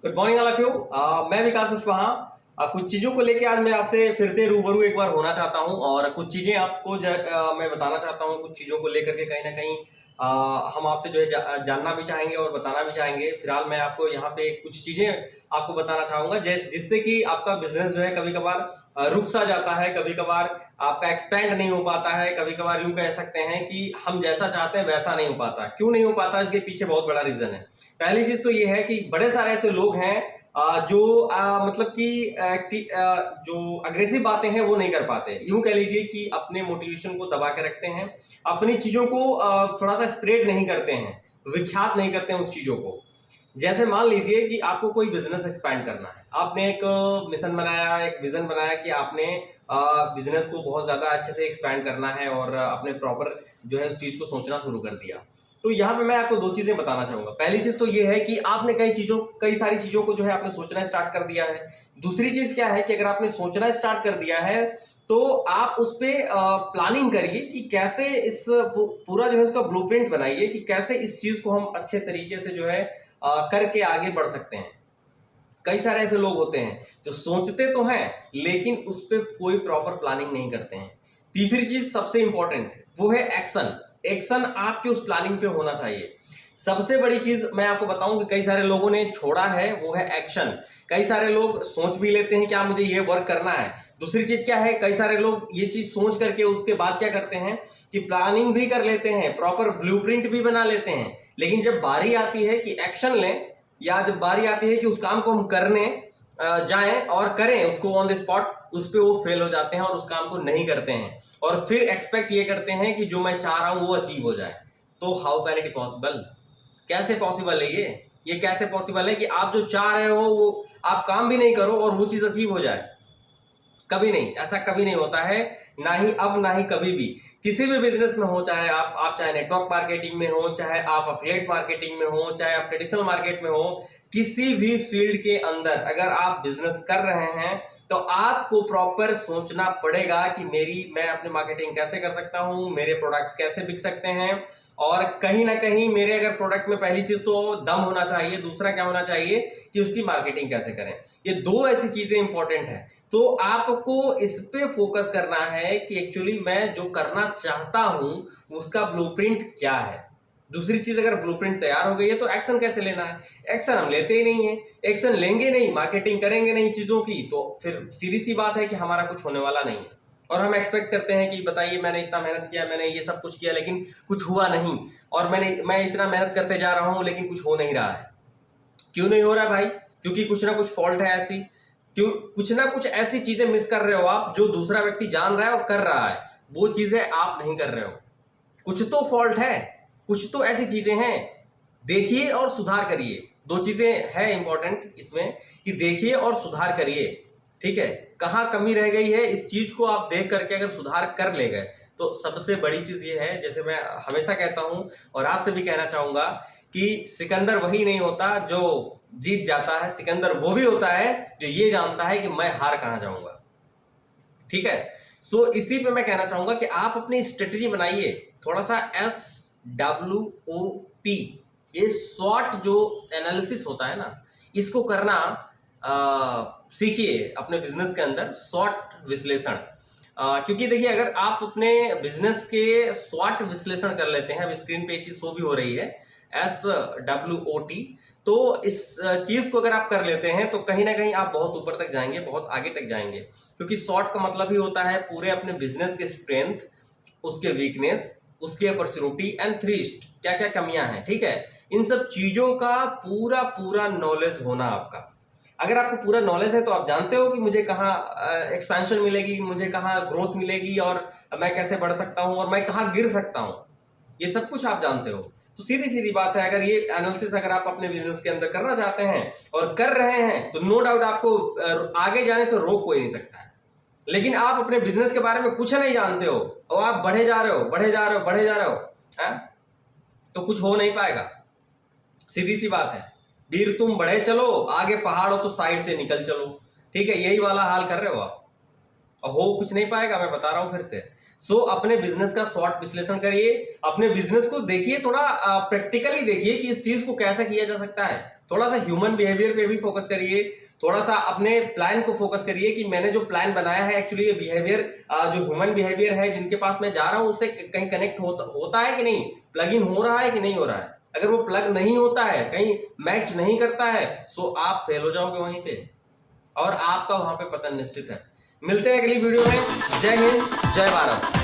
Good morning all of you. मैं विकास कुशवाहा। कुछ चीज़ों को लेके आज मैं आपसे फिर से रूबरू एक बार होना चाहता हूं और कुछ चीज़ें आपको मैं बताना चाहता हूं। कुछ चीज़ों को लेकर के कहीं ना कहीं हम आपसे जो है जानना भी चाहेंगे और बताना भी चाहेंगे। फिलहाल मैं आपको यहाँ पे कुछ चीज़ें आपको बताना चाहूँगा जिससे कि आपका बिजनेस जो है कभी कभार रुक सा जाता है, कभी कभार आपका एक्सपेंड नहीं हो पाता है, कभी कभार यूँ कह सकते हैं कि हम जैसा चाहते हैं वैसा नहीं हो पाता। क्यों नहीं हो पाता, इसके पीछे बहुत बड़ा रीज़न है। पहली चीज तो ये है कि बड़े सारे ऐसे लोग हैं जो मतलब कि जो अग्रेसिव बातें हैं वो नहीं कर पाते। यूं कह लीजिए कि अपने मोटिवेशन को दबा के रखते हैं, अपनी चीजों को थोड़ा सा स्प्रेड नहीं करते हैं, विख्यात नहीं करते हैं उस चीजों को। जैसे मान लीजिए कि आपको कोई बिजनेस एक्सपैंड करना है, आपने एक मिशन बनाया, एक विजन बनाया कि आपने बिजनेस को बहुत ज्यादा अच्छे से एक्सपैंड करना है और अपने प्रॉपर जो है उस चीज को सोचना शुरू कर दिया। तो यहाँ पे मैं आपको दो चीजें बताना चाहूंगा। पहली चीज तो ये है कि आपने कई सारी चीजों को जो है आपने सोचना स्टार्ट कर दिया है। दूसरी चीज क्या है कि अगर आपने सोचना स्टार्ट कर दिया है तो आप उस पे प्लानिंग करिए कि कैसे इस पूरा जो है उसका ब्लूप्रिंट बनाइए कि कैसे इस चीज को हम अच्छे तरीके से जो है करके आगे बढ़ सकते हैं। कई सारे ऐसे लोग होते हैं जो सोचते तो हैं लेकिन उस पर कोई प्रॉपर प्लानिंग नहीं करते हैं। तीसरी चीज सबसे इंपॉर्टेंट वो है एक्शन। एक्शन आपके उस प्लानिंग पे होना चाहिए। सबसे बड़ी चीज मैं आपको बताऊं कि कई सारे लोगों ने छोड़ा है वो है एक्शन। कई सारे लोग सोच भी लेते हैं क्या मुझे ये वर्क करना है। दूसरी चीज क्या है, कई सारे लोग ये चीज सोच करके उसके बाद क्या करते हैं कि प्लानिंग भी कर लेते हैं, प्रॉपर ब्लूप्रिंट भी बना लेते हैं, लेकिन जब बारी आती है कि एक्शन लें या जब बारी आती है कि उस काम को हम करने जाएं और करें उसको ऑन द स्पॉट, उस पे वो फेल हो जाते हैं और उस काम को नहीं करते हैं और फिर एक्सपेक्ट ये करते हैं कि जो मैं चाह रहा हूं वो अचीव हो जाए। तो हाउ कैन इट पॉसिबल, कैसे पॉसिबल है ये कैसे पॉसिबल है कि आप जो चाह रहे हो वो आप काम भी नहीं करो और वो चीज अचीव हो जाए? कभी नहीं, ऐसा कभी नहीं होता है। ना ही अब ना ही कभी भी। किसी भी बिजनेस में हो, चाहे आप चाहे नेटवर्क मार्केटिंग में हो, चाहे आप अफिलिएट मार्केटिंग में हो, चाहे आप ट्रेडिशनल मार्केट में हो, किसी भी फील्ड के अंदर अगर आप बिजनेस कर रहे हैं तो आपको प्रॉपर सोचना पड़ेगा कि मैं अपनी मार्केटिंग कैसे कर सकता हूं, मेरे प्रोडक्ट्स कैसे बिक सकते हैं और कहीं ना कहीं मेरे अगर प्रोडक्ट में पहली चीज तो दम होना चाहिए, दूसरा क्या होना चाहिए कि उसकी मार्केटिंग कैसे करें। ये दो ऐसी चीजें इंपॉर्टेंट है। तो आपको इस पे फोकस करना है कि एक्चुअली मैं जो करना चाहता हूं उसका ब्लूप्रिंट क्या है। दूसरी चीज, अगर ब्लूप्रिंट तैयार हो गई है तो एक्शन कैसे लेना है। एक्शन हम लेते ही नहीं है, एक्शन लेंगे नहीं, मार्केटिंग करेंगे नहीं चीजों की, तो फिर सीधी सी बात है कि हमारा कुछ होने वाला नहीं है। और हम एक्सपेक्ट करते हैं कि बताइए मैंने इतना मेहनत किया, मैंने ये सब कुछ किया लेकिन कुछ हुआ नहीं, और मैं इतना मेहनत करते जा रहा हूं लेकिन कुछ हो नहीं रहा है। क्यों नहीं हो रहा है भाई? क्योंकि कुछ ना कुछ फॉल्ट है ऐसी, क्यों कुछ ना कुछ ऐसी चीजें मिस कर रहे हो आप जो दूसरा व्यक्ति जान रहा है और कर रहा है, वो चीजें आप नहीं कर रहे हो। कुछ तो फॉल्ट है, कुछ तो ऐसी चीजें हैं, देखिए और सुधार करिए। दो चीजें हैं इंपॉर्टेंट इसमें कि देखिए और सुधार करिए। ठीक है, कहाँ कमी रह गई है इस चीज को आप देख करके अगर सुधार कर ले गए तो सबसे बड़ी चीज ये है, जैसे मैं हमेशा कहता हूं और आपसे भी कहना चाहूंगा कि सिकंदर वही नहीं होता जो जीत जाता है, सिकंदर वो भी होता है जो ये जानता है कि मैं हार कहां जाऊंगा। ठीक है, सो इसी पे मैं कहना चाहूंगा कि आप अपनी स्ट्रेटेजी बनाइए। थोड़ा सा SWOT, ये स्वॉट जो एनालिसिस होता है ना, इसको करना सीखिए अपने बिजनेस के अंदर, स्वॉट विश्लेषण। क्योंकि देखिए अगर आप अपने बिजनेस के स्वॉट विश्लेषण कर लेते हैं, अब स्क्रीन पे ये चीज शो भी हो रही है SWOT, तो इस चीज को अगर आप कर लेते हैं तो कहीं ना कहीं आप बहुत ऊपर तक जाएंगे, बहुत आगे तक जाएंगे। क्योंकि शॉर्ट का मतलब ही होता है पूरे अपने बिजनेस के स्ट्रेंथ, उसके वीकनेस, उसकी अपॉर्चुनिटी एंड थ्रिस्ट, क्या क्या कमियां हैं। ठीक है, इन सब चीजों का पूरा पूरा नॉलेज होना आपका। अगर आपको पूरा नॉलेज है तो आप जानते हो कि मुझे कहाँ एक्सपेंशन मिलेगी, मुझे कहाँ ग्रोथ मिलेगी और मैं कैसे बढ़ सकता हूं और मैं कहाँ गिर सकता हूं, ये सब कुछ आप जानते हो। तो सीधी सीधी बात है, अगर ये एनालिसिस अगर आप अपने बिजनेस के अंदर करना चाहते हैं और कर रहे हैं तो नो डाउट आपको आगे जाने से रोक कोई नहीं सकता है। लेकिन आप अपने बिजनेस के बारे में कुछ नहीं जानते हो और आप बढ़े जा रहे हो, बढ़े जा रहे हो, बढ़े जा रहे हो, है? तो कुछ हो नहीं पाएगा। सीधी सी बात है, वीर तुम बढ़े चलो, आगे पहाड़ हो तो साइड से निकल चलो। ठीक है, यही वाला हाल कर रहे हो आप और हो कुछ नहीं पाएगा, मैं बता रहा हूं फिर से। सो अपने बिजनेस का शॉर्ट विश्लेषण करिए, अपने बिजनेस को देखिए, थोड़ा प्रैक्टिकली देखिए कि इस चीज को कैसे किया जा सकता है। थोड़ा सा ह्यूमन बिहेवियर पे भी फोकस करिए, थोड़ा सा अपने प्लान को फोकस करिए कि मैंने जो प्लान बनाया है एक्चुअली ये बिहेवियर जो ह्यूमन बिहेवियर है जिनके पास मैं जा रहा हूं उससे कहीं कनेक्ट होता है कि नहीं, प्लग इन हो रहा है कि नहीं हो रहा है। अगर वो प्लग नहीं होता है, कहीं मैच नहीं करता है, सो आप फेल हो जाओगे वहीं पे और आपका वहां पे पतन निश्चित है। मिलते हैं अगली वीडियो में। जय हिंद, जय भारत।